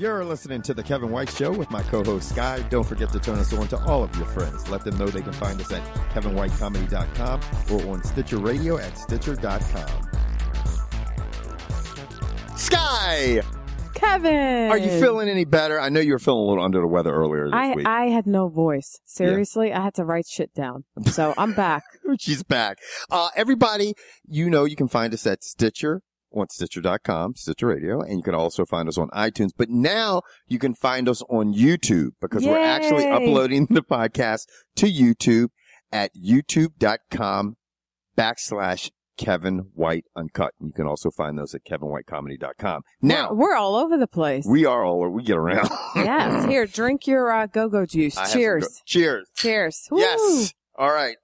You're listening to The Kevin White Show with my co-host, Sky. Don't forget to turn us on to all of your friends. Let them know they can find us at kevinwhitecomedy.com or on Stitcher Radio at stitcher.com. Sky! Kevin! Are you feeling any better? I know you were feeling a little under the weather earlier this week. I had no voice. Seriously, I had to write shit down. So I'm back. She's back. Everybody, you know you can find us at Stitcher. On Stitcher.com, Stitcher Radio, and you can also find us on iTunes. But now you can find us on YouTube because we're actually uploading the podcast to YouTube at youtube.com/Kevin White Uncut. And you can also find those at kevinwhitecomedy.com. Now, we're all over the place. We are all over. We get around. Yes. Here, drink your go-go juice. Cheers. Cheers. Cheers. Yes. Woo. All right.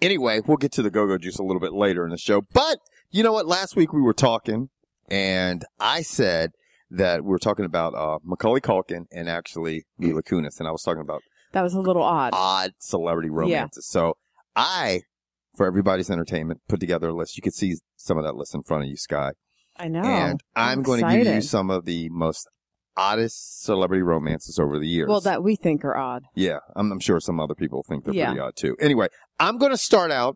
Anyway, we'll get to the go-go juice a little bit later in the show. But you know what? Last week we were talking, and I said that we were talking about Macaulay Culkin and actually Mila Kunis, and I was talking about that was a little odd celebrity romances. Yeah. So I, for everybody's entertainment, put together a list. You can see some of that list in front of you, Sky. I know. And I'm going to give you some of the most oddest celebrity romances over the years. Well, that we think are odd. Yeah, I'm sure some other people think they're pretty odd too. Anyway, I'm going to start out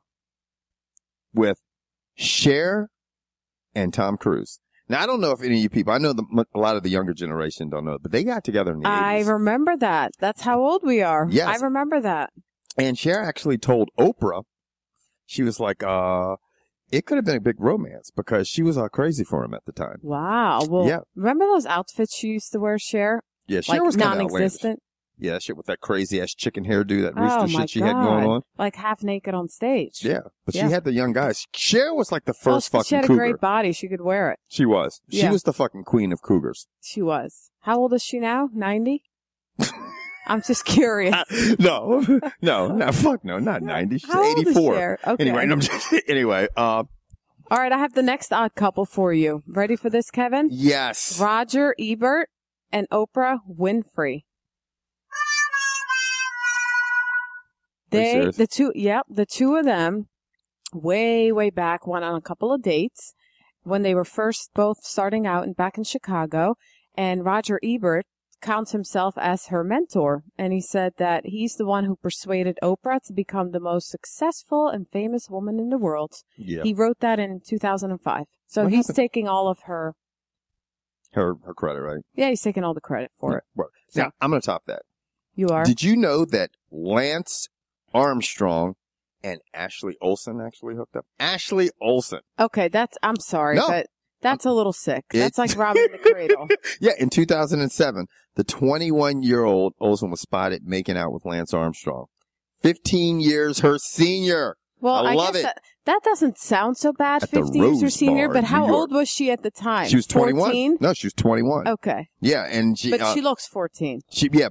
with Cher and Tom Cruise. Now, I don't know if any of you people, I know a lot of the younger generation don't know, but they got together in the 80s. I remember that. That's how old we are. Yes. I remember that. And Cher actually told Oprah, she was like, it could have been a big romance because she was crazy for him at the time. Wow. Well, remember those outfits she used to wear, Cher? Yeah, Cher was kind of non-existent. Yeah, that shit with that crazy ass chicken hairdo, that rooster shit she had going on. Like half naked on stage. Yeah, but she had the young guys. Cher was like the first fucking cougar. She had a great body. She could wear it. She was. Yeah. She was the fucking queen of cougars. She was. How old is she now? 90? I'm just curious. No, fuck no, not 90. She's How 84. Old is Cher? Okay. Anyway, all right, I have the next odd couple for you. Ready for this, Kevin? Yes. Roger Ebert and Oprah Winfrey. The two of them, way back, went on a couple of dates when they were first both starting out and back in Chicago. And Roger Ebert counts himself as her mentor. And he said that he's the one who persuaded Oprah to become the most successful and famous woman in the world. Yeah. He wrote that in 2005. So he's taking all of her credit, right? Yeah, he's taking all the credit for it. Well, now, I'm going to top that. You are? Did you know that Lance Armstrong and Ashley Olsen actually hooked up? Ashley Olsen. Okay, I'm sorry, but that's a little sick. That's like robbing the cradle. Yeah, in 2007, the 21-year-old Olsen was spotted making out with Lance Armstrong. 15 years her senior. Well, I love guess it. That doesn't sound so bad, at 15 years her senior, but how old was she at the time? She was 21. 14? No, she was 21. Okay. Yeah, and she looks 14.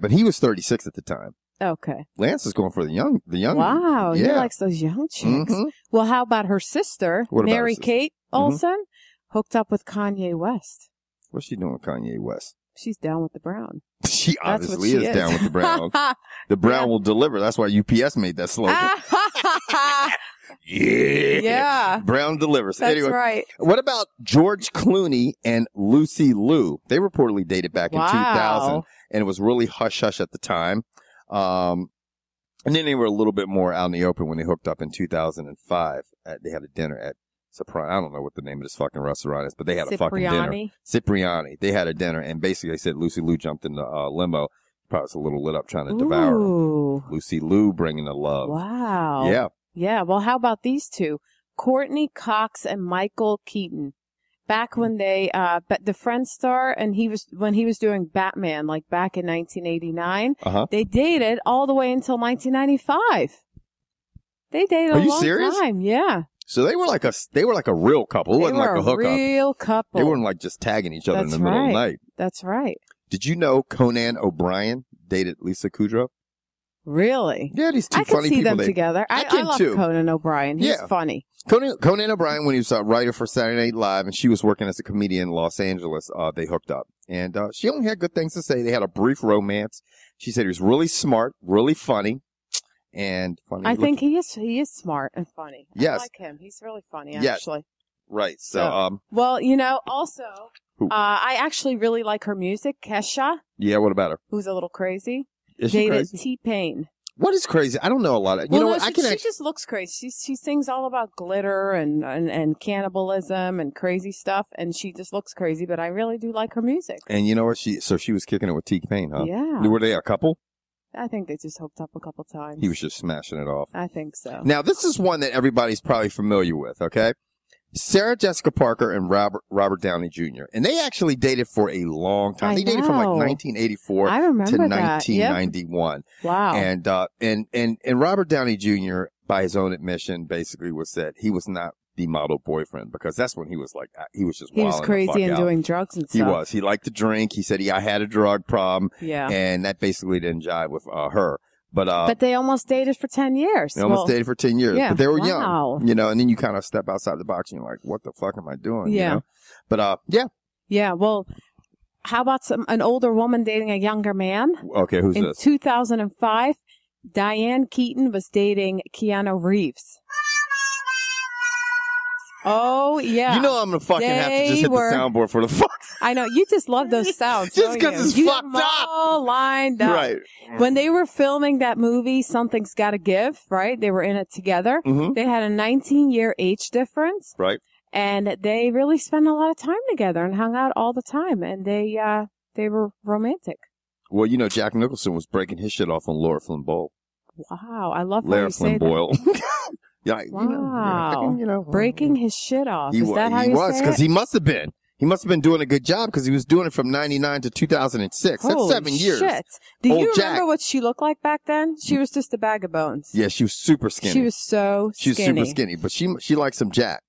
But he was 36 at the time. Okay. Lance is going for the young. Wow, he likes those young chicks. Mm-hmm. Well, how about her sister, Mary-Kate Olsen, hooked up with Kanye West? What's she doing with Kanye West? She's down with the brown. She obviously is down with the brown. The brown will deliver. That's why UPS made that slogan. Yeah. Brown delivers. That's anyway, right. What about George Clooney and Lucy Liu? They reportedly dated back in 2000, and it was really hush-hush at the time. And then they were a little bit more out in the open when they hooked up in 2005. They had a dinner at I don't know what the name of this fucking restaurant is, but they had a fucking dinner. Cipriani. They had a dinner, and basically they said Lucy Liu jumped in the limo. Probably was a little lit up trying to devour her. Lucy Liu bringing the love. Wow. Yeah. Yeah. Well, how about these two? Courtney Cox and Michael Keaton. Back when the Friends star, and when he was doing Batman, like back in 1989, they dated all the way until 1995. They dated a long time. Yeah. So they were like a real couple. It wasn't like a hookup. Real couple. They weren't like just tagging each other in the middle of the night. That's right. Did you know Conan O'Brien dated Lisa Kudrow? Really? Yeah, these two funny people. I can see them together. I love too. Conan O'Brien. He's funny. Conan O'Brien, when he was a writer for Saturday Night Live, and she was working as a comedian in Los Angeles, they hooked up. And she only had good things to say. They had a brief romance. She said he was really smart, really funny. And funny. I think he is smart and funny. Yes. I like him. He's really funny, actually. Right. So, well, also, Who? I actually really like her music. Kesha. Yeah, what about her? Who's a little crazy. Is she crazy? T-Pain. What is crazy? I don't know a lot of. You know what? She just looks crazy. She sings all about glitter and cannibalism and crazy stuff, and she just looks crazy. But I really do like her music. And you know what? She was kicking it with T-Pain, huh? Yeah. Were they a couple? I think they just hooked up a couple times. He was just smashing it off. I think so. Now this is one that everybody's probably familiar with. Okay. Sarah Jessica Parker and Robert Downey Jr. And they actually dated for a long time. They dated from like 1984 to 1991. Yep. Wow. And Robert Downey Jr. by his own admission basically was that he was not the model boyfriend because that's when he was like he was just wilding crazy and out. doing drugs and stuff. He was. He liked to drink. He said I had a drug problem. Yeah. And that basically didn't jive with her. But they almost dated for 10 years. They almost dated for 10 years. Yeah. But they were young, you know, and then you kind of step outside the box and you're like, what the fuck am I doing? Yeah. You know? But, yeah. Yeah. Well, how about an older woman dating a younger man? Okay. Who's this? In 2005, Diane Keaton was dating Keanu Reeves. Oh, yeah. You know I'm going to fucking have to just hit the soundboard for the fuck. I know. You just love those sounds. Just because it's fucked up. All lined up. Right. When they were filming that movie, Something's Gotta Give, right? They were in it together. Mm-hmm. They had a 19-year age difference. Right. And they really spent a lot of time together and hung out all the time. And they were romantic. Well, you know, Jack Nicholson was breaking his shit off on Laura Flynn Boyle. Wow. I love how you say Boyle. Yeah, wow. You know, breaking his shit off. Is that how you say it? He was, because he must have been. He must have been doing a good job because he was doing it from 99 to 2006. Holy That's 7 years. Shit. Do you remember Jack. what she looked like back then? She was just a bag of bones. Yeah, she was super skinny. She was so skinny. She was super skinny, but she liked some Jack.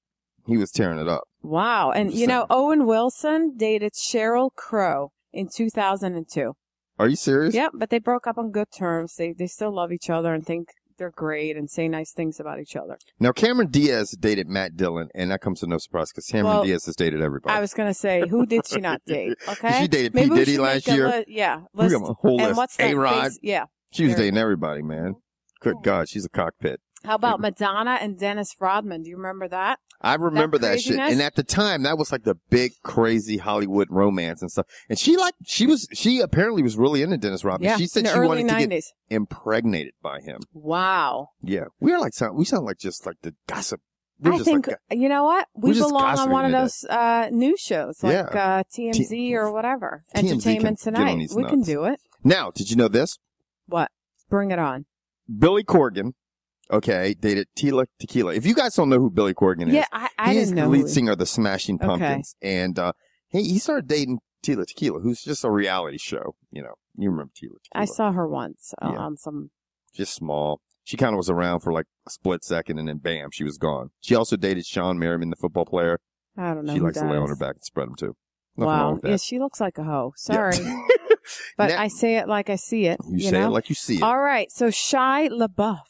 He was tearing it up. Wow. And, you know, Owen Wilson dated Sheryl Crow in 2002. Are you serious? Yep, but they broke up on good terms. They still love each other and think they're great and say nice things about each other. Now, Cameron Diaz dated Matt Dillon, and that comes to no surprise because Cameron Diaz has dated everybody. I was going to say, who did she not date? Okay. She dated P. Diddy last year. Yeah. We got a whole list. What's that? A-Rod. Yeah. She was dating everybody, man. Good God, she's a cockpit. How about Madonna and Dennis Rodman? Do you remember that? I remember that shit. And at the time, that was like the big, crazy Hollywood romance and stuff. And she apparently was really into Dennis Rodman. Yeah, she said she wanted to get impregnated by him. Wow. Yeah. We sound like just like the gossip. I think, you know what? We belong on one of those news shows like TMZ or whatever. Entertainment Tonight. We can do it. Now, did you know this? What? Bring it on. Billy Corgan, dated Tila Tequila. If you guys don't know who Billy Corgan is, I didn't know. He's the lead singer of the Smashing Pumpkins. Okay. And he started dating Tila Tequila, who's just a reality show. You know, you remember Tila Tequila. I saw her once on some. Just small. She kind of was around for like a split second and then bam, she was gone. She also dated Sean Merriman, the football player. I don't know. She likes to lay on her back and spread them too. Nothing wow. wrong with that. Yeah, she looks like a hoe. Sorry. Yeah. But I say it like I see it. You say it like you see it. All right. So Shia LaBeouf.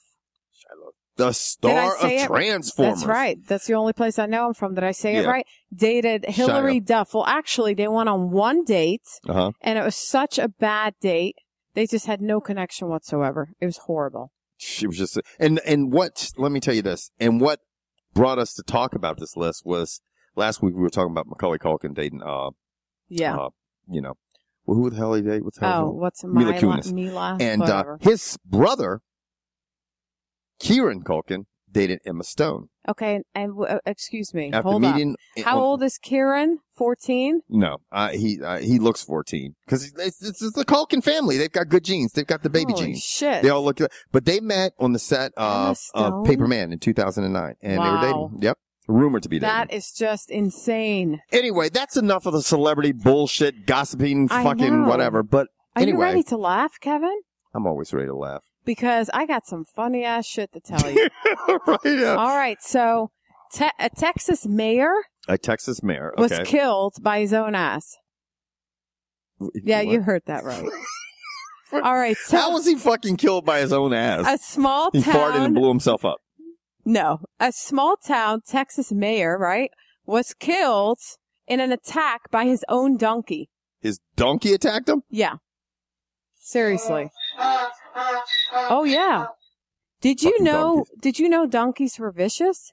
The star of Transformers. That's right. That's the only place I know him from. Did I say it right? Dated Hillary Duff. Well, actually, they went on one date, and it was such a bad date. They just had no connection whatsoever. It was horrible. She was just, and what, let me tell you this, and what brought us to talk about this list was last week we were talking about Macaulay Culkin dating, you know, well, who the hell he dated? What's Mila Kunis. Mila, and his brother, Kieran Culkin, dated Emma Stone. Okay, and excuse me, After hold meeting, on. How old is Kieran? 14? No, he looks 14 because it's the Culkin family. They've got good genes. They've got the baby genes. Shit. They all look good. But they met on the set of Paper Man in 2009, and they were dating. Yep. Rumored to be dating. That is just insane. Anyway, that's enough of the celebrity bullshit, gossiping, fucking whatever. But anyway. Are you ready to laugh, Kevin? I'm always ready to laugh. Because I got some funny ass shit to tell you. Right. All right. So, a Texas mayor. Was killed by his own ass. Yeah, you heard that right. All right. So, how was he fucking killed by his own ass? A small town. He farted and blew himself up. No. A small town Texas mayor, right, was killed in an attack by his own donkey. His donkey attacked him? Yeah. Seriously. Oh, yeah. Did you know donkeys were vicious?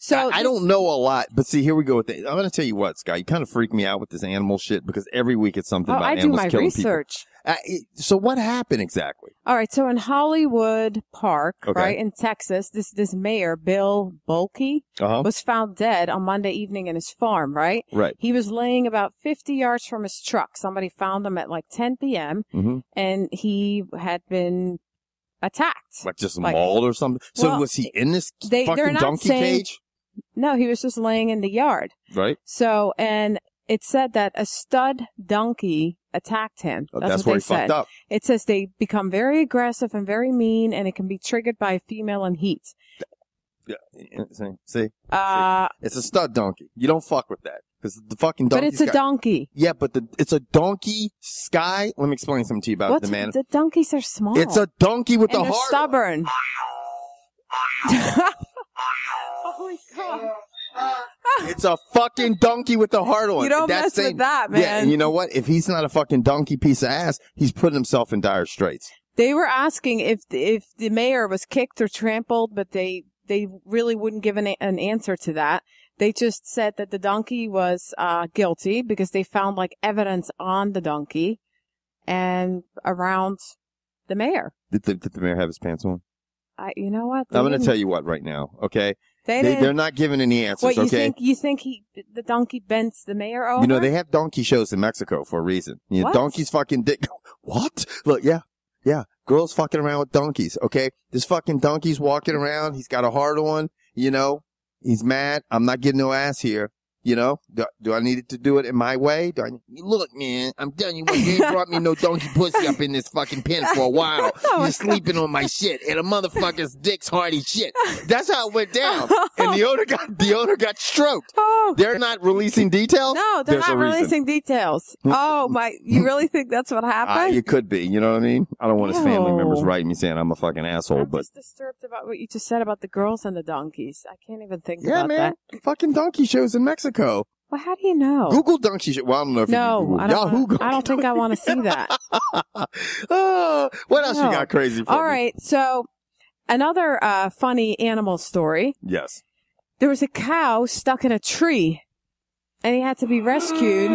So I don't know a lot, but see, here we go with it. I'm going to tell you what, Scott, you kind of freak me out with this animal shit because every week it's something about animals killing research. people. So what happened exactly? All right. So in Hollywood Park, right, in Texas, this mayor, Bill Bolke, was found dead on Monday evening in his farm, right? Right. He was laying about 50 yards from his truck. Somebody found him at like 10 p.m. And he had been attacked. Like just mauled or something? So was he in this fucking donkey cage? No, he was just laying in the yard. Right. So, and it said that a stud donkey attacked him. That's where he fucked up. It says they become very aggressive and very mean, and it can be triggered by a female in heat. Yeah. See? It's a stud donkey. You don't fuck with that. Because the fucking donkey. But it's a donkey. Yeah, but it's a donkey sky. Let me explain something to you about the man. The donkeys are small. It's a donkey with and the heart. Stubborn. Oh my God. It's a fucking donkey with the heart on. You don't mess with that, man. Yeah, and you know what? If he's not a fucking donkey piece of ass, he's putting himself in dire straits. They were asking if the mayor was kicked or trampled, but they really wouldn't give an answer to that. They just said that the donkey was guilty because they found like evidence on the donkey and around the mayor. Did the mayor have his pants on? You know what? I'm going to tell you what right now, okay? They're not giving any answers, what, okay? You think the donkey bends the mayor over? You know, they have donkey shows in Mexico for a reason. You know, donkeys fucking dick. What? Look, yeah. Girls fucking around with donkeys, okay? This fucking donkey's walking around. He's got a heart on, you know? He's mad. I'm not getting no ass here. You know, do I need to do it in my way? Look, man, I'm telling you what, you ain't brought me no donkey pussy up in this fucking pen for a while. You're sleeping on my shit, and a motherfucker's dick's hardy shit. That's how it went down. And the owner got stroked. Oh. They're not releasing details? No, they're not releasing details. Oh, my, you really think that's what happened? It could be, you know what I mean? I don't want his family members writing me saying I'm a fucking asshole, I'm just disturbed about what you just said about the girls and the donkeys. I can't even think about that. Yeah, man, fucking donkey shows in Mexico. Well, how do you know? Google donkey show. Well, I don't know if you can Google. I don't think I want to see that. What else you got crazy for All me? right, so another funny animal story. Yes. There was a cow stuck in a tree, and he had to be rescued.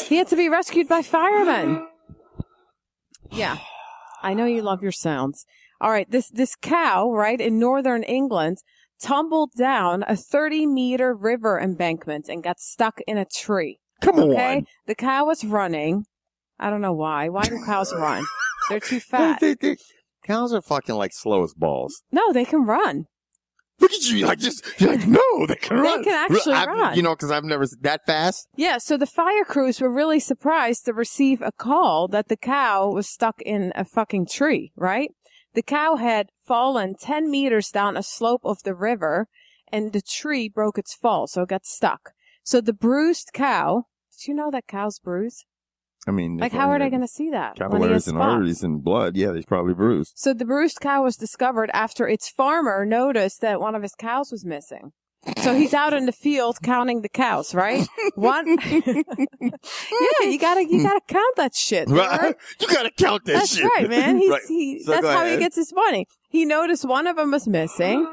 He had to be rescued by firemen. Yeah, I know you love your sounds. All right, this cow, right, in northern England, tumbled down a 30-meter river embankment and got stuck in a tree. Come on. The cow was running. I don't know why. Why do cows run? They're too fat. Cows are fucking like slow as balls. No, they can run. Look at you, you're like, no, they can run. They can actually run. You know, because I've never that fast. Yeah, so the fire crews were really surprised to receive a call that the cow was stuck in a fucking tree, right? The cow had fallen 10 meters down a slope of the river, and the tree broke its fall, so it got stuck. So the bruised cow, did you know that cows bruise? I mean, like, how are they going to see that? Capillaries and arteries and blood. Yeah, they're probably bruised. So the bruised cow was discovered after its farmer noticed that one of his cows was missing. So he's out in the field counting the cows, right? One. Yeah, you gotta count that shit. Right? You gotta count that shit. That's right, man. So that's how he gets his money. He noticed one of them was missing.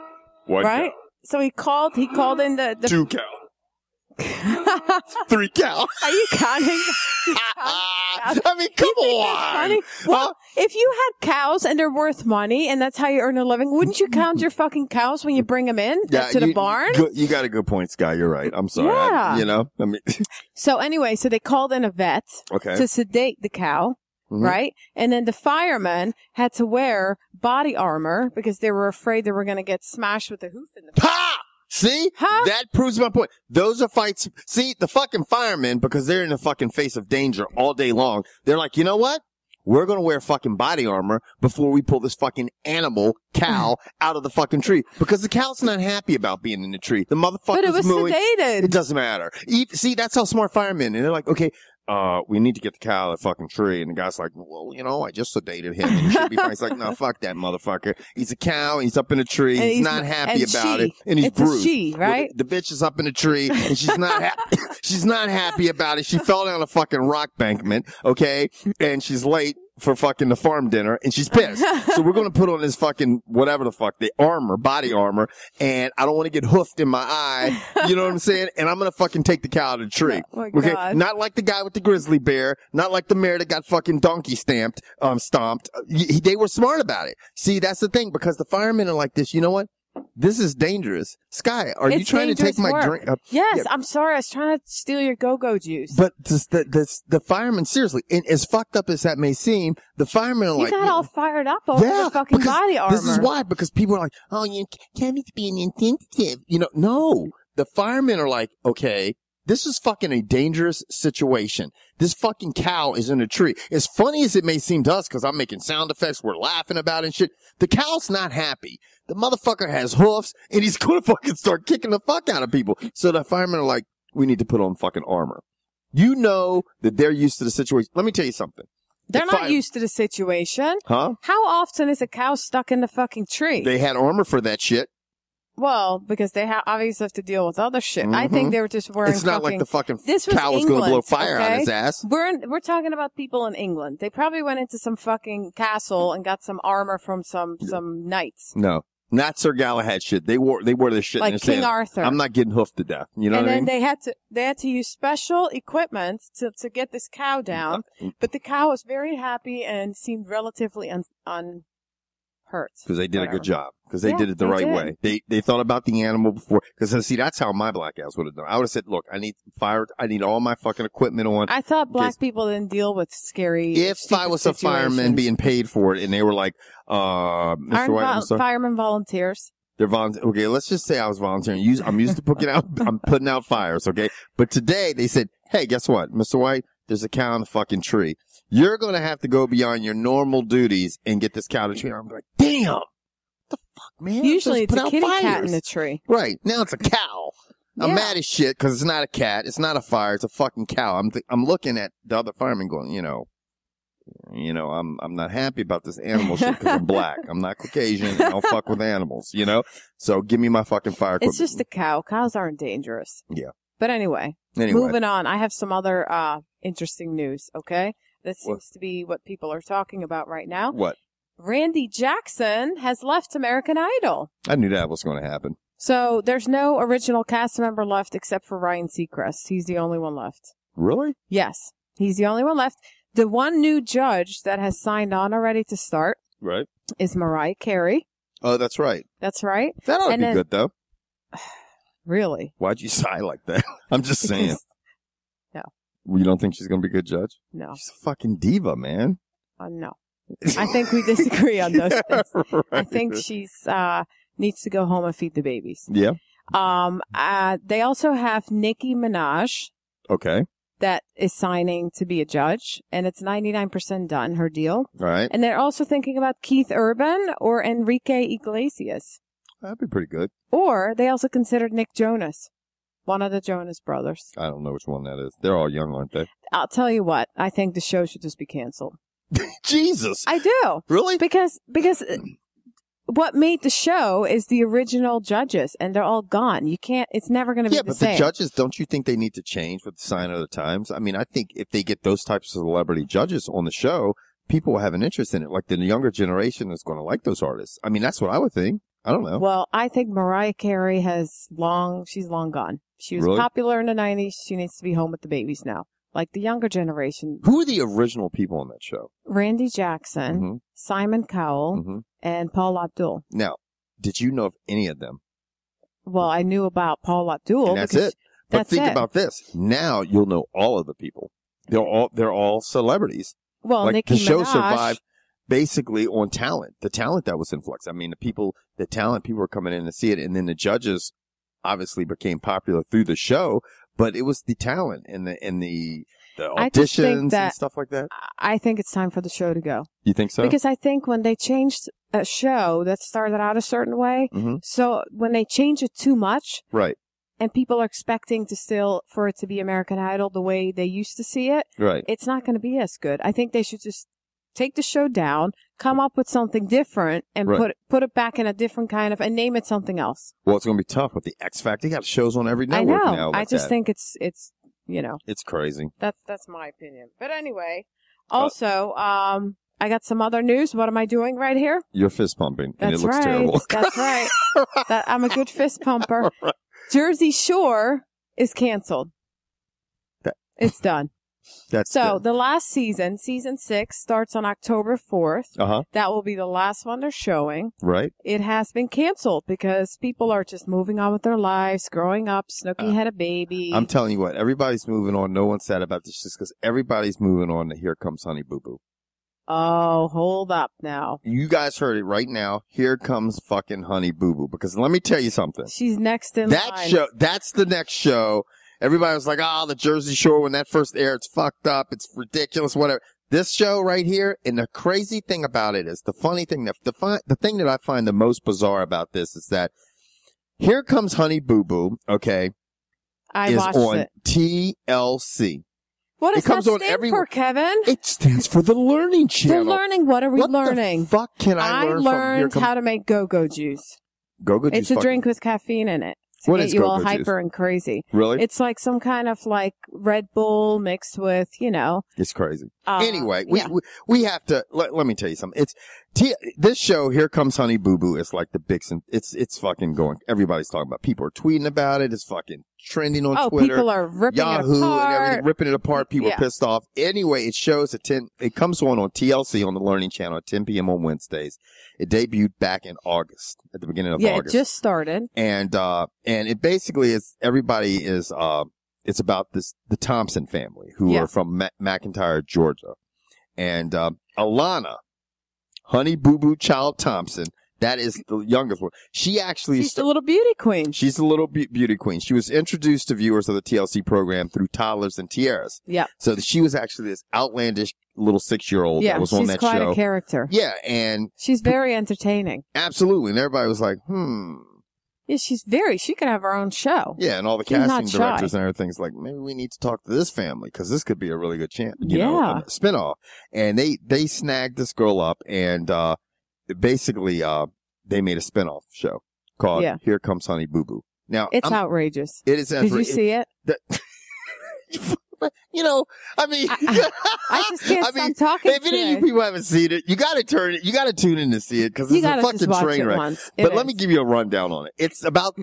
One right? cow. So he called in the 2 cow. 3 cow. Are you counting? I mean, come on. Well, if you had cows and they're worth money and that's how you earn a living, wouldn't you count your fucking cows when you bring them in to the barn? You got a good point, Sky. You're right. I'm sorry. Yeah. I mean. So anyway, so they called in a vet to sedate the cow. Mm-hmm. Right? And then the firemen had to wear body armor because they were afraid they were going to get smashed with a hoof in the face. Ha! See? Huh? That proves my point. Those are fights. See, the fucking firemen, because they're in the fucking face of danger all day long, they're like, you know what? We're going to wear fucking body armor before we pull this fucking animal cow out of the fucking tree. Because the cow's not happy about being in the tree. The motherfucker's But it was sedated. It doesn't matter. See, that's how smart firemen. And they're like, okay, we need to get the cow out of the fucking tree. And the guy's like, well, you know, I just sedated him and he should be fine. He's like, no, fuck that motherfucker. He's a cow. He's up in a tree. He's not happy about it. And he's bruised. A she, right? Well, the bitch is up in a tree and she's not happy. She's not happy about it. She fell down a fucking rock bankment. Okay. And she's late for fucking the farm dinner, and she's pissed. So we're going to put on this fucking whatever the fuck, the armor, body armor, and I don't want to get hoofed in my eye. You know what I'm saying? And I'm going to fucking take the cow to the tree. Oh my okay? God. Not like the guy with the grizzly bear, not like the mare that got fucking donkey stomped. They were smart about it. See, that's the thing, because the firemen are like this. You know what? This is dangerous. Sky, are you trying to take my drink? Yes, yeah. I'm sorry. I was trying to steal your go-go juice. But the firemen, seriously, and as fucked up as that may seem, the firemen are like... You got all fired up over the fucking body armor. This is why, because people are like, oh, you can't be being insensitive. You know, no. The firemen are like, okay, this is fucking a dangerous situation. This fucking cow is in a tree. As funny as it may seem to us, because I'm making sound effects, we're laughing about it and shit, the cow's not happy. The motherfucker has hoofs, and he's gonna fucking start kicking the fuck out of people. So the firemen are like, we need to put on fucking armor. You know that they're used to the situation. Let me tell you something. They're not used to the situation. Huh? How often is a cow stuck in the fucking tree? They had armor for that shit. Well, because they obviously have to deal with other shit. I think they were just wearing It's not like the fucking this was cow was England, going to blow fire okay? on his ass. We're talking about people in England. They probably went into some fucking castle and got some armor from some knights. No. Not Sir Galahad shit. They wore this shit. Like King Arthur. I'm not getting hoofed to death. You know what I mean? And then they had to use special equipment to get this cow down. But the cow was very happy and seemed relatively unhurt. Because they did a good job. Because they did it the right way. They thought about the animal before. Because see, that's how my black ass would have done. I would have said, look, I need fire. I need all my fucking equipment on. I thought black people didn't deal with scary. If I was a fireman being paid for it, and they were like, Mr. White, firemen volunteers? They're volunteering. Okay, let's just say I was volunteering. I'm used to putting out fires. Okay, but today they said, hey, guess what, Mr. White? There's a cow in the fucking tree. You're going to have to go beyond your normal duties and get this cow to the tree. I'm like, damn. What the fuck, man? Usually it's a kitty cat in the tree. Right. Now it's a cow. I'm mad as shit because it's not a cat. It's not a fire. It's a fucking cow. I'm looking at the other fireman going, I'm not happy about this animal shit because I'm black. I'm not Caucasian. And I don't fuck with animals, So give me my fucking fire equipment. It's just a cow. Cows aren't dangerous. Yeah. But anyway, moving on. I have some other interesting news, okay? That seems to be what people are talking about right now. What? Randy Jackson has left American Idol. I knew that was going to happen. So there's no original cast member left except for Ryan Seacrest. He's the only one left. Really? Yes. He's the only one left. The one new judge that has signed on already to start is Mariah Carey. Oh, that's right. That's right. That ought to be good, though. Really? Why'd you sigh like that? I'm just saying. No. You don't think she's going to be a good judge? No. She's a fucking diva, man. No. I think we disagree on those things. Right. I think she's needs to go home and feed the babies. Yeah. They also have Nicki Minaj. Okay. That is signing to be a judge, and it's 99% done, her deal. All right. And they're also thinking about Keith Urban or Enrique Iglesias. That'd be pretty good. Or they also considered Nick Jonas, one of the Jonas brothers. I don't know which one that is. They're all young, aren't they? I'll tell you what. I think the show should just be canceled. Jesus. I do. Really? Because what made the show is the original judges, and they're all gone. It's never going to be the same. Yeah, but the judges, don't you think they need to change with the sign of the times? I mean, I think if they get those types of celebrity judges on the show, people will have an interest in it. Like the younger generation is going to like those artists. I mean, that's what I would think. I don't know. Well, I think Mariah Carey she's long gone. She was popular in the 90s. She needs to be home with the babies now. Like the younger generation. Who are the original people on that show? Randy Jackson, Simon Cowell, and Paul Abdul. Now, did you know of any of them? Well, I knew about Paul Abdul. And that's it. But think about this. Now you'll know all of the people. They're all celebrities. Well, like Nicki the show Minaj survived basically on talent. The talent that was in flux. I mean, people were coming in to see it, and then the judges obviously became popular through the show. But it was the talent and the auditions and stuff like that. I think it's time for the show to go. You think so? Because I think when they changed a show that started out a certain way, so when they change it too much, right, and people are expecting for it to be American Idol the way they used to see it, right, it's not going to be as good. I think they should just take the show down, come up with something different, and put it back in a different kind of, and name it something else. Well, it's going to be tough with the X Factor. They got shows on every network now. Like I just think it's it's crazy. That's my opinion. But anyway, also, I got some other news. What am I doing right here? You're fist pumping, and That's it looks right. terrible. That's right. I'm a good fist pumper. Right. Jersey Shore is canceled. It's done. So the last season 6, starts on October 4th. Uh-huh. That will be the last one they're showing. Right. It has been canceled because people are just moving on with their lives, growing up. Snooki had a baby. I'm telling you what, everybody's moving on. No one's sad about this just because everybody's moving on to Here Comes Honey Boo Boo. Oh, hold up now. You guys heard it right now. Here comes fucking Honey Boo Boo. Because let me tell you something. She's next in line. That's the next show. Everybody was like, the Jersey Shore, when that first aired, it's fucked up. It's ridiculous, whatever. This show right here, and the crazy thing about it is, the funny thing, the thing that I find the most bizarre about this is that Here Comes Honey Boo Boo, okay, is on TLC. What does that stand for, Kevin? It stands for the Learning Channel. The Learning, what are we learning? What the fuck can I learn from Here learned how to make go-go juice. Go-go juice? It's a drink with caffeine in it. To get you all hyper and crazy. Really? It's like some kind of like Red Bull mixed with, It's crazy. Anyway, we have to, let me tell you something. This show, Here Comes Honey Boo Boo, is like the big, it's fucking going, everybody's talking about it. People are tweeting about it. It's fucking trending on Twitter. People are ripping Yahoo it apart. And everything, ripping it apart. People are pissed off. Anyway, it shows it comes on TLC on the Learning Channel at 10 p.m. on Wednesdays. It debuted back in August, at the beginning of August. Yeah, it just started. And it basically is, everybody is, it's about the Thompson family who are from McIntyre, Georgia. And, Alana, Honey Boo Boo Child Thompson, that is the youngest one. She's the little beauty queen. She's the little beauty queen. She was introduced to viewers of the TLC program through Toddlers and Tiaras. Yeah. So she was actually this outlandish little 6-year-old that was on that show. She's quite a character. Yeah, and she's very entertaining. Absolutely. And everybody was like, Yeah, she could have her own show. Yeah, and all the casting directors and everything's like, maybe we need to talk to this family because this could be a really good chance, spinoff. And they snagged this girl up and basically they made a spinoff show called Here Comes Honey Boo Boo. Now it's outrageous. It is. Did you see it? I mean, I just can't stop talking. If any of you people haven't seen it, you got to tune in to see it because it's a fucking train wreck. But let me give you a rundown on it. It's about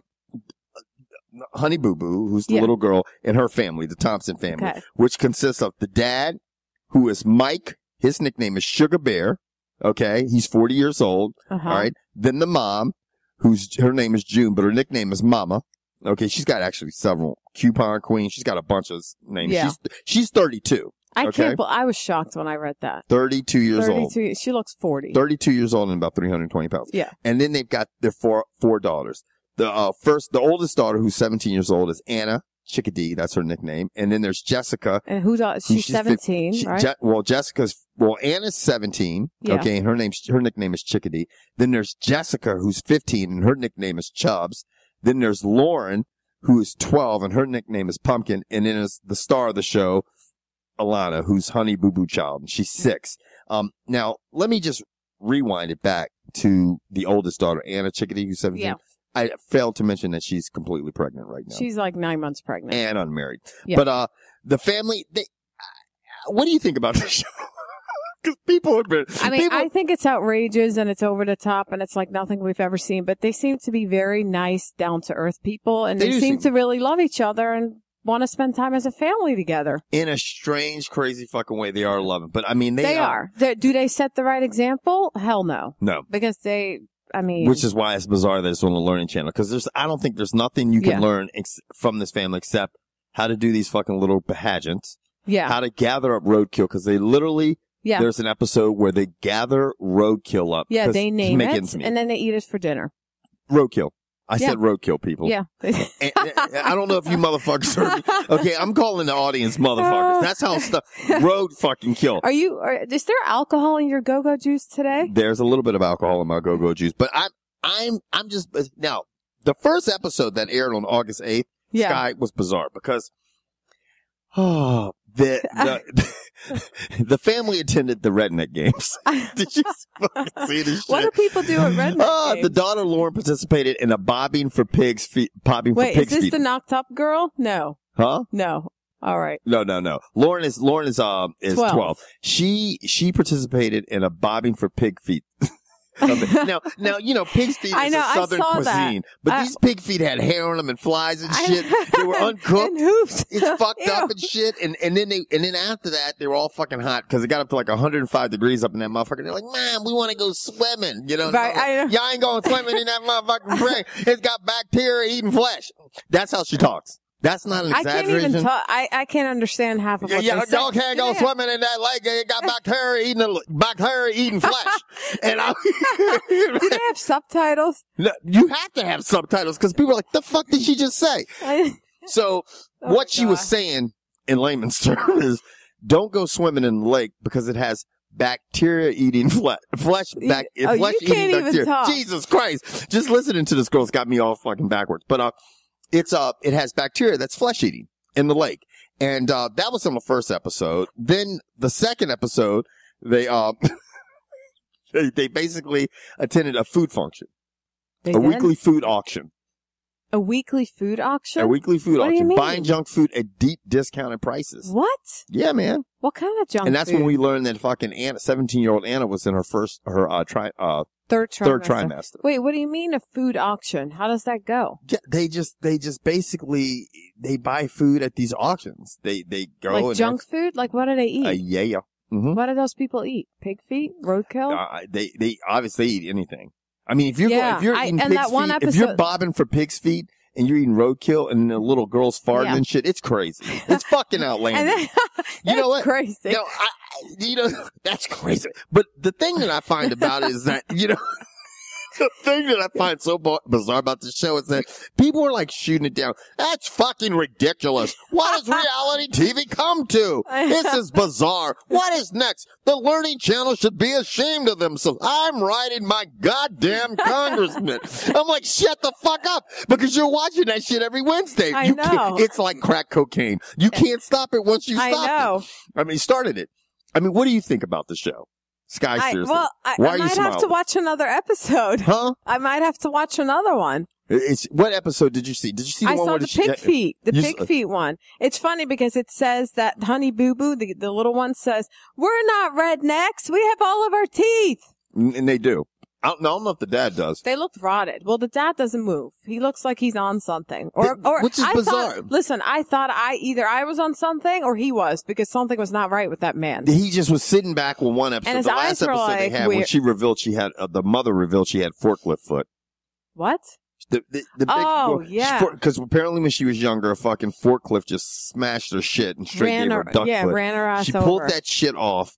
Honey Boo Boo, who's the little girl, and her family, the Thompson family, which consists of the dad, who is Mike. His nickname is Sugar Bear. Okay, he's 40 years old. All right. Then the mom, her name is June, but her nickname is Mama. Okay, she's got actually several. Coupon Queen. She's got a bunch of names. Yeah. She's 32. I was shocked when I read that. 32 years old. She looks 40. 32 years old and about 320 pounds. Yeah. And then they've got their four daughters. The oldest daughter, who's 17 years old, is Anna Chickadee. That's her nickname. And then there's Jessica. And she's 17, right? Anna's 17. Yeah. Okay. And her nickname is Chickadee. Then there's Jessica, who's 15, and her nickname is Chubbs. Then there's Lauren, who is 12, and her nickname is Pumpkin. And then there's the star of the show, Alana, who's Honey Boo Boo Child, and she's 6. Now, let me just rewind it back to the oldest daughter, Anna Chickadee, who's 17. Yeah. I failed to mention that she's completely pregnant right now. She's like 9 months pregnant. And unmarried. Yeah. But the family, what do you think about this show? Because I think it's outrageous and it's over the top and it's like nothing we've ever seen. But they seem to be very nice, down-to-earth people. And they seem to really love each other and want to spend time as a family together. In a strange, crazy fucking way, they are loving. But I mean, they are. Do they set the right example? Hell no. No. Because which is why it's bizarre that it's on the Learning Channel. Because I don't think there's nothing you can learn from this family except how to do these fucking little pageants. Yeah. How to gather up roadkill. Because they literally, there's an episode where they gather roadkill up. Yeah, they name it and then they eat it for dinner. Roadkill. I said roadkill, people. Yeah. And I don't know if you motherfuckers heard me. Okay, I'm calling the audience motherfuckers. That's how road fucking kill. Is there alcohol in your go-go juice today? There's a little bit of alcohol in my go-go juice, but I'm just, now, the first episode that aired on August 8th, Sky, was bizarre because, the family attended the redneck games. Did you fucking see this shit? What do people do at redneck games? The daughter Lauren participated in a bobbing for pigs feet. Wait, is this the knocked up girl? No. Huh? No. All right. No. Lauren is 12. She participated in a bobbing for pig feet. Now, pig's feet is a southern cuisine, but these pig feet had hair on them and flies and shit. They were uncooked. And hoops. It's fucked up and shit. And then after that, they were all fucking hot because it got up to like 105 degrees up in that motherfucker. They're like, Mom, we want to go swimming. You know, right, y'all ain't going swimming in that motherfucking brain. It's got bacteria eating flesh. That's how she talks. That's not an exaggeration. I can't even talk. I can't understand half of what they say. Y'all can't go swimming in that lake. It got bacteria eating flesh. And do they have subtitles? No, you have to have subtitles because people are like, the fuck did she just say? So what she was saying in layman's terms is, don't go swimming in the lake because it has bacteria eating flesh eating bacteria. Talk. Jesus Christ. Just listening to this girl's got me all fucking backwards. But, it has bacteria that's flesh eating in the lake. And, that was on the first episode. Then the second episode, they basically attended a food function. Weekly food auction. A weekly food auction? A weekly food auction. What do you mean? Buying junk food at deep discounted prices. What? Yeah, man. What kind of junk food? And that's when we learned that fucking 17-year-old Anna was in her third trimester. Wait, what do you mean a food auction? How does that go? Yeah, they just basically, they buy food at these auctions. They go like junk food? Like what do they eat? Yeah. Mm-hmm. What do those people eat? Pig feet? Roadkill? They obviously eat anything. I mean, if you're eating pig's feet, if you're bobbing for pig's feet and you're eating roadkill and the little girl's farting and shit, it's crazy. It's fucking outlandish. You know what? Crazy. That's crazy. But the thing that I find about it is that, the thing that I find so bizarre about this show is that people are like shooting it down. That's fucking ridiculous. What does reality TV come to? This is bizarre. What is next? The Learning Channel should be ashamed of themselves. I'm writing my goddamn congressman. I'm like, shut the fuck up, because you're watching that shit every Wednesday. I know. It's like crack cocaine. You can't stop it once you stop it. I mean, he started it. I mean, what do you think about the show? Sky, seriously. I might have to watch another episode. Huh? I might have to watch another one. What episode did you see? Did you see the one where the pig feet? The pig feet one. It's funny because it says that Honey Boo Boo, the little one, says, "We're not rednecks. We have all of our teeth." And they do. I don't know if the dad does. They look rotted. Well, the dad doesn't move. He looks like he's on something. Which is bizarre. I thought either I was on something or he was, because something was not right with that man. He just was sitting back with one episode. And his the eyes last were episode they had, when she revealed she had, the mother revealed she had forklift foot. What? The big, yeah. Because apparently when she was younger, a fucking forklift just smashed her shit and straight gave her duck foot. Yeah, ran her ass over. She pulled that shit off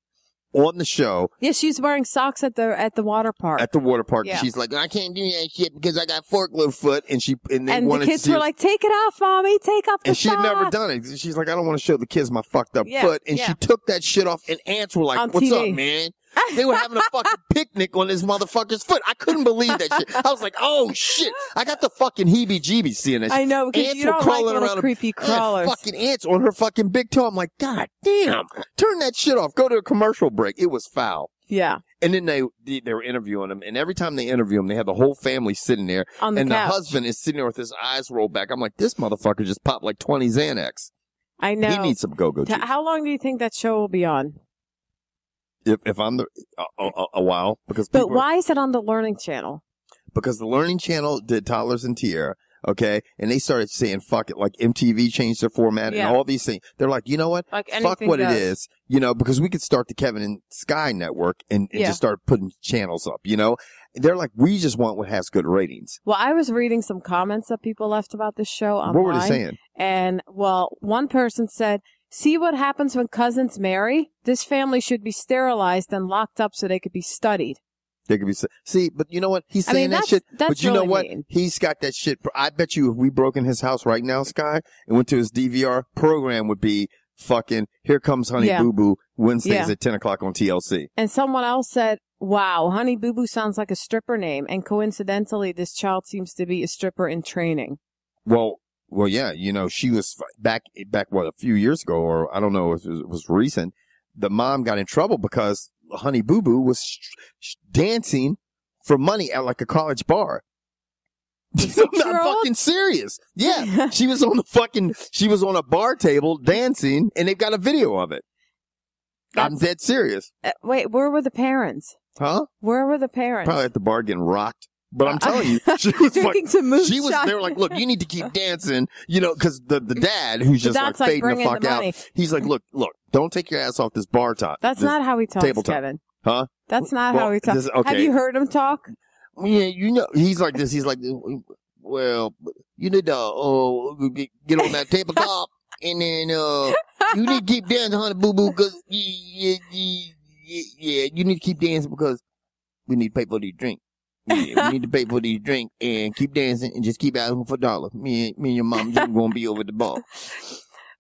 on the show. Yeah, she's wearing socks at the water park. At the water park. Yeah. She's like, I can't do that shit because I got forklift foot. And the kids were like, take it off, Mommy. Take off the And she had sock. never done it. She's like, I don't want to show the kids my fucked up foot. And she took that shit off, and ants were like, what's up, man? They were having a fucking picnic on this motherfucker's foot. I couldn't believe that shit. I was like, oh shit. I got the fucking heebie-jeebies seeing that shit. I know, because you don't like little creepy crawlers. Fucking ants on her fucking big toe. I'm like, God damn. Turn that shit off. Go to a commercial break. It was foul. Yeah. And then they were interviewing him, and every time they interview him, they have the whole family sitting there. On the couch. The husband is sitting there with his eyes rolled back. I'm like, this motherfucker just popped like 20 Xanax. I know. He needs some go-go juice. How long do you think that show will be on? If I'm a while, but why is it on the Learning Channel? Because the Learning Channel did Toddlers and Tiara, okay, and they started saying fuck it, like MTV changed their format and all these things. They're like, you know what, fuck what it is, because we could start the Kevin and Sky network and just start putting channels up. They're like, we just want what has good ratings. Well, I was reading some comments that people left about this show online. What were they saying? And one person said, see what happens when cousins marry? This family should be sterilized and locked up so they could be studied. They could be. See, but you know what? He's saying that shit. But you know what? Mean. He's got that shit. I bet you if we broke in his house right now, Sky, and went to his DVR, program would be fucking Here Comes Honey Boo Boo Wednesdays at 10 o'clock on TLC. And someone else said, wow, Honey Boo Boo sounds like a stripper name. And coincidentally, this child seems to be a stripper in training. Well, yeah, she was back a few years ago, or I don't know if it was recent. The mom got in trouble because Honey Boo Boo was dancing for money at like a college bar. I'm not fucking serious. Yeah. She was on a bar table dancing, and they've got a video of it. I'm dead serious. Wait, where were the parents? Huh? Where were the parents? Probably at the bar getting rocked. But I'm telling you, she was they were like, look, you need to keep dancing, because the dad, who's just like fading the fuck out, he's like, look, don't take your ass off this bar top. That's not how he talks, Kevin. Huh? That's not how he talks. Okay. Have you heard him talk? Yeah, he's like this. He's like, well, you need to get on that tabletop, and then you need to keep dancing, honey, boo boo, because you need to keep dancing because we need to pay for these drinks. Yeah, we need to pay for these drinks and keep dancing and just keep asking for $1. Me and your mom just gonna be over the bar.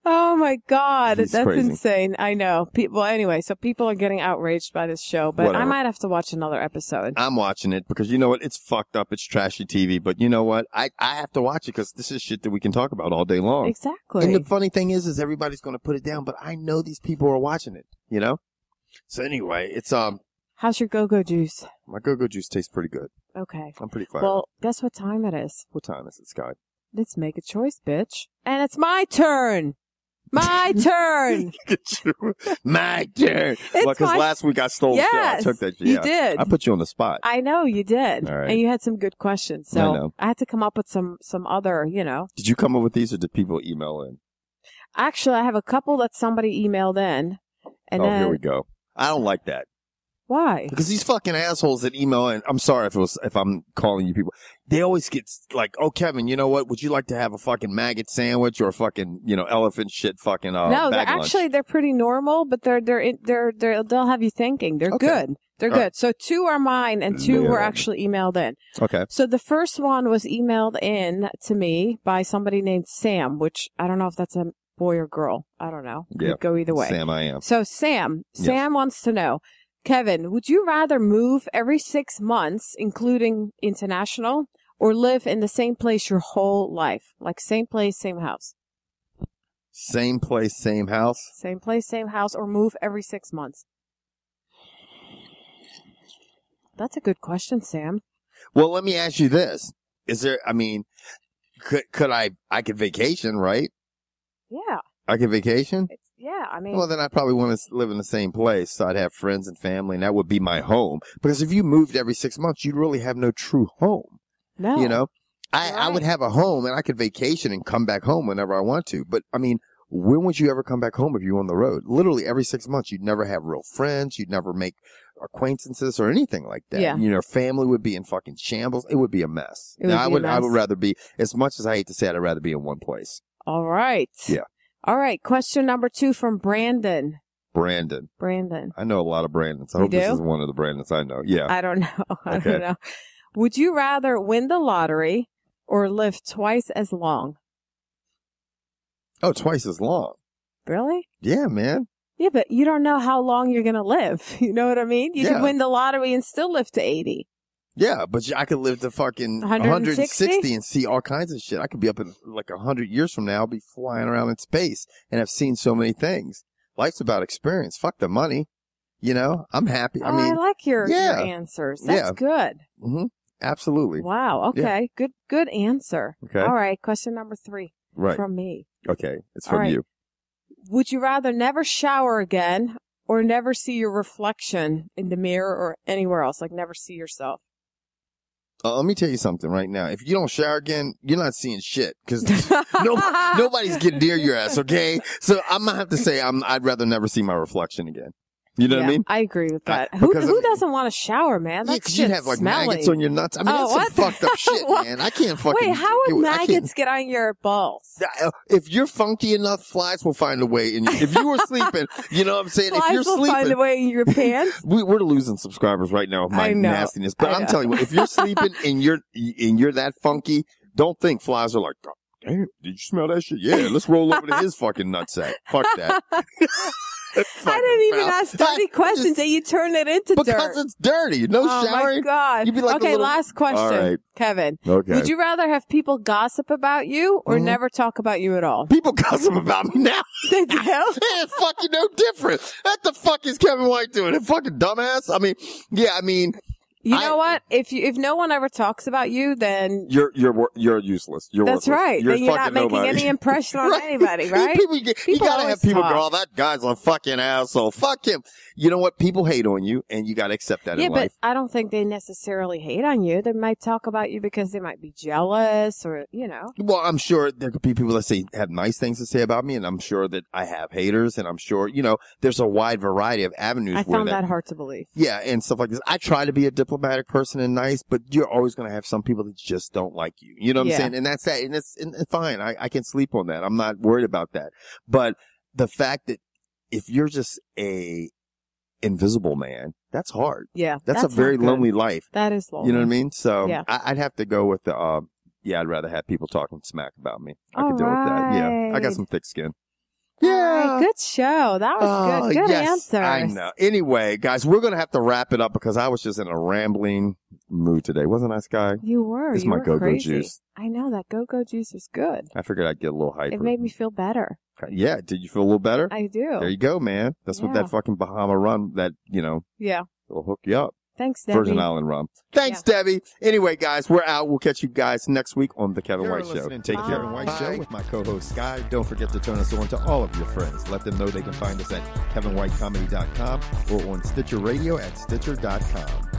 Oh my God, That's crazy. Insane. I know. Anyway, so people are getting outraged by this show, but I might have to watch another episode. I'm watching it because you know what? It's fucked up. It's trashy TV, but you know what? I have to watch it because this is shit that we can talk about all day long. Exactly. And the funny thing is everybody's gonna put it down, but I know these people are watching it. So anyway, it's How's your go-go juice? My go-go juice tastes pretty good. Okay. I'm pretty fired. Well, guess what time it is? What time is it, Scott? Let's make a choice, bitch. And it's my turn. My turn. My turn. Well, because last week I stole the show. I took that. You did. I put you on the spot. I know you did. All right. And you had some good questions. So I had to come up with some other, Did you come up with these or did people email in? Actually, I have a couple that somebody emailed in. And then, here we go. I don't like that. Why? Because these fucking assholes that email in, I'm sorry if I'm calling you people, they always get like, oh, Kevin, you know what? Would you like to have a fucking maggot sandwich or a fucking, elephant shit fucking, no, they're pretty normal, but they'll have you thinking. They're good. They're good. So 2 are mine and 2 were actually emailed in. Okay. So the first one was emailed in to me by somebody named Sam, which I don't know if that's a boy or girl. I don't know. Could go either way. Sam, I am. So Sam wants to know, Kevin, would you rather move every 6 months, including international, or live in the same place your whole life? Like same place, same house. Same place, same house? Same place, same house, or move every 6 months? That's a good question, Sam. Well, let me ask you this. Could I could vacation, right? Yeah. I could vacation? Well, then I probably want to live in the same place, so I'd have friends and family, and that would be my home. Because if you moved every 6 months, you'd really have no true home. No. I would have a home, and I could vacation and come back home whenever I want to. But, when would you ever come back home if you were on the road? Literally every 6 months, you'd never have real friends. You'd never make acquaintances or anything like that. Yeah. Family would be in fucking shambles. It would be a mess. I would rather be, as much as I hate to say it, I'd rather be in one place. All right. Yeah. All right. Question number 2 from Brandon. Brandon. I know a lot of Brandons. I hope this is one of the Brandons I know. Yeah. I don't know. I don't know. Would you rather win the lottery or live twice as long? Oh, twice as long. Really? Yeah, man. Yeah, but you don't know how long you're going to live. You know what I mean? You could win the lottery and still live to 80. Yeah, but I could live to fucking 160 and see all kinds of shit. I could be up in like 100 years from now, I'll be flying around in space and have seen so many things. Life's about experience. Fuck the money. I'm happy. I like your answers. That's good. Mm-hmm. Absolutely. Wow. Okay. Yeah. Good answer. Okay. All right. Question number 3 from me. Okay. It's from you. Would you rather never shower again or never see your reflection in the mirror or anywhere else? Like never see yourself? Let me tell you something right now. If you don't shower again, you're not seeing shit because nobody's getting near your ass, okay? So I'm going to have to say I'd rather never see my reflection again. You know what I mean? I agree with that. Who doesn't want to shower, man? That's because you'd have like maggots on your nuts. That's some fucked up shit, man. I can't fucking... Wait, how would maggots get on your balls? If you're funky enough, flies will find a way in you. If you were sleeping, you know what I'm saying? Flies if you're will find a way in your pants? We're losing subscribers right now with my nastiness. But I'm telling you, if you're sleeping and you're that funky, don't think flies are like... Damn, did you smell that shit? Yeah, let's roll over to his fucking nutsack. Fuck that. I didn't even ask dirty questions and you turn it into dirt. Because it's dirty. No showering. Oh my God. You'd be like last question, all right. Kevin. Okay. Would you rather have people gossip about you or never talk about you at all? People gossip about me now. They do? It's fucking no different. What the fuck is Kevin White doing? A fucking dumbass? You know what? If no one ever talks about you, then you're useless. You're that's worthless. right. You're then you're not making nobody. any impression on anybody, right? You gotta have people talk. go, oh, that guy's a fucking asshole. Fuck him. You know what? People hate on you, and you gotta accept that in life. But I don't think they necessarily hate on you. They might talk about you because they might be jealous, or Well, I'm sure there could be people that have nice things to say about me, and I'm sure that I have haters, and I'm sure there's a wide variety of avenues. I found that hard to believe. Yeah, and stuff like this. I try to be a diplomatic person and nice, but you're always going to have some people that just don't like you. You know what I'm saying? And that's that. And it's fine. I can sleep on that. I'm not worried about that. But the fact that if you're just a invisible man, that's hard. Yeah. That's a very lonely life. That is lonely. You know what I mean? So yeah. I'd have to go with the, I'd rather have people talking smack about me. I could deal with that. Yeah. I got some thick skin. Yeah. Right, good show. That was good. Good answers. I know. Anyway, guys, we're going to have to wrap it up because I was just in a rambling mood today. Wasn't I, Sky? You were. It's my go-go juice. I know. That go-go juice was good. I figured I'd get a little hyper. It made me feel better. Yeah. Did you feel a little better? I do. There you go, man. That's what that fucking Bahama rum, Yeah. It'll hook you up. Thanks, Debbie. Virgin Island rum. Thanks, Debbie. Anyway, guys, we're out. We'll catch you guys next week on The Kevin White Show. Take care. Kevin White Show with my co-host, Sky. Don't forget to turn us on to all of your friends. Let them know they can find us at kevinwhitecomedy.com or on Stitcher Radio at stitcher.com.